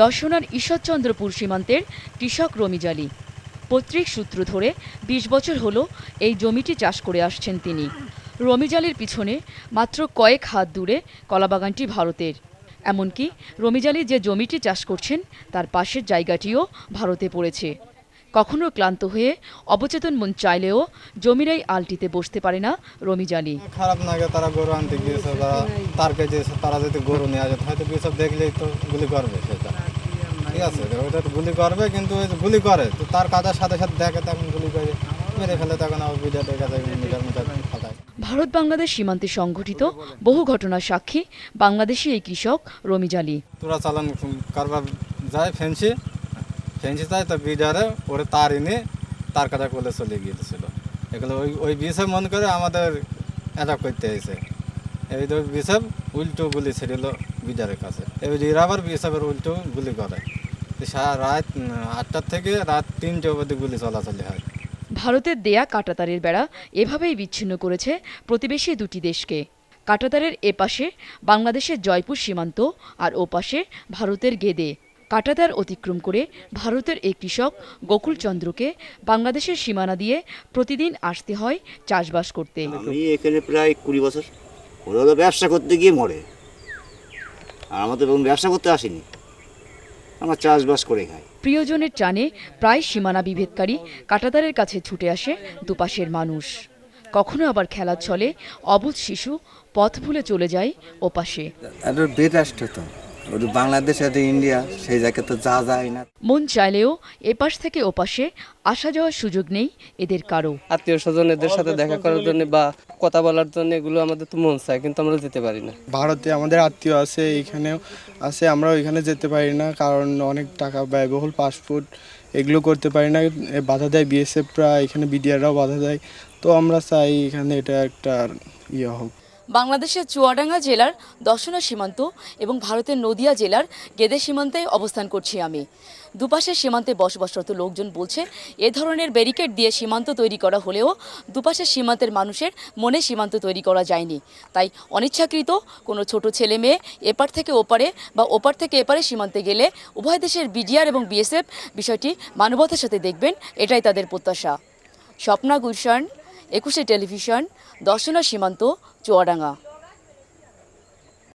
দর্শনার ঈশ্বরচন্দ্রপুর সীমান্তের কৃষক রমিজ আলী। পৈতৃক সূত্র ধরে ২০ বছর হলো এই জমিটি চাষ করে আসছেন তিনি। রমিজ আলীর পিছনে মাত্র কয়েক হাত দূরে কলাবাগানটি ভারতের। এমনকি রমিজ আলী যে জমিটি চাষ করছেন তার পাশের জায়গাটিও ভারতে পড়েছে। কখনো ক্লান্ত হয়ে অবচেতন মন চাইলেও জমির এই আলটিতে বসতে পারে না রমিজ আলী। খারাপ লাগে, তারা গরু আনতে গিয়েছে, তার কাছে তারা যদি গরু নিয়ে আসে হয়তো বিসব দেখলেই তো গুলি করবে, সেটা ঠিক আছে, ওইটা তো গুলি করবে, কিন্তু গুলি করে তো তার কাজের সাথে সাথে দেখে তখন গুলি করে মেরে ফেলে, তখন আবার বিজাতের কাছে মিটার মিটার ফাটায়। ভারত বাংলাদেশ সীমান্তে সংঘটিত বহু ঘটনার সাক্ষী বাংলাদেশি এই কৃষক রমিজ আলী। তোরা চালান কারবার যায় ফেন্সি যায়, তো বিজারে ওরে তার এনে তার কাছে কোলে চলে গিয়েছিল। এগুলো ওই বিষয় মনে করে আমাদের অ্যাটাক করতে এসে এই বিষয় উল্টো গুলি ছেড়েছিল বিজারের কাছে। এবার এরা আবার বিষয়ের উল্টো গুলি করে। রাত ৮টার থেকে রাত ৩টে অবধি গুলি চলাচলি হয়। ভারতের দেয়া কাঁটাতারের বেড়া এভাবেই বিচ্ছিন্ন করেছে প্রতিবেশী দুটি দেশকে। কাঁটাতারের এপাশে বাংলাদেশের জয়পুর সীমান্ত আর ওপাশে ভারতের গেদে। কাঁটাতার অতিক্রম করে ভারতের এই কৃষক গোকুলচন্দ্রকে বাংলাদেশের সীমানা দিয়ে প্রতিদিন আসতে হয় চাষবাস করতে। আমি এখানে প্রায় ২০ বছর, ওরা হলো ব্যবসা করতে গিয়ে মরে, আর আমাদের ব্যবসা করতে আসেনি, আমরা চাষবাস করে খাই। প্রিয়জনের টানে প্রায় সীমানা বিভেদকারী কাঁটাতারের কাছে ছুটে আসে দুপাশের মানুষ। কখনো আবার খেলার ছলে অবুঝ শিশু পথ ভুলে চলে যায় ওপাশে। বাংলাদেশ আর ইন্ডিয়া সেই জায়গায় তো যা যায় না। মন চাইলেও এপাশ থেকে ওপাশে আসা যাওয়ার সুযোগ নেই এদের কারো। আত্মীয় স্বজন এদের সাথে দেখা করার জন্য বা কথা বলার জন্য এগুলো আমাদের তো মন চায়, কিন্তু আমরা যেতে পারি না। ভারতে আমাদের আত্মীয় আছে, এইখানেও আছে, আমরা ওইখানে যেতে পারি না কারণ অনেক টাকা ব্যয়বহুল, পাসপোর্ট এগুলো করতে পারি না, বাধা দেয় বিএসএফরা, এখানে বিডিআররাও বাধা দেয়। তো আমরা চাই এখানে এটা একটা হোক। বাংলাদেশের চুয়াডাঙ্গা জেলার দর্শনা সীমান্ত এবং ভারতের নদিয়া জেলার গেদে সীমান্তে অবস্থান করছি আমি। দুপাশের সীমান্তে বসবাসরত লোকজন বলছে এ ধরনের ব্যারিকেড দিয়ে সীমান্ত তৈরি করা হলেও দুপাশের সীমান্তের মানুষের মনে সীমান্ত তৈরি করা যায়নি। তাই অনিচ্ছাকৃত কোনো ছোট ছেলে মেয়ে এপার থেকে ওপারে বা ওপার থেকে এপারে সীমান্তে গেলে উভয় দেশের বিডিআর এবং বিএসএফ বিষয়টি মানবতার সাথে দেখবেন, এটাই তাদের প্রত্যাশা। স্বপ্না গুলশান, ২১শে টেলিভিশন, দর্শনা সীমান্ত, চুয়াডাঙ্গা।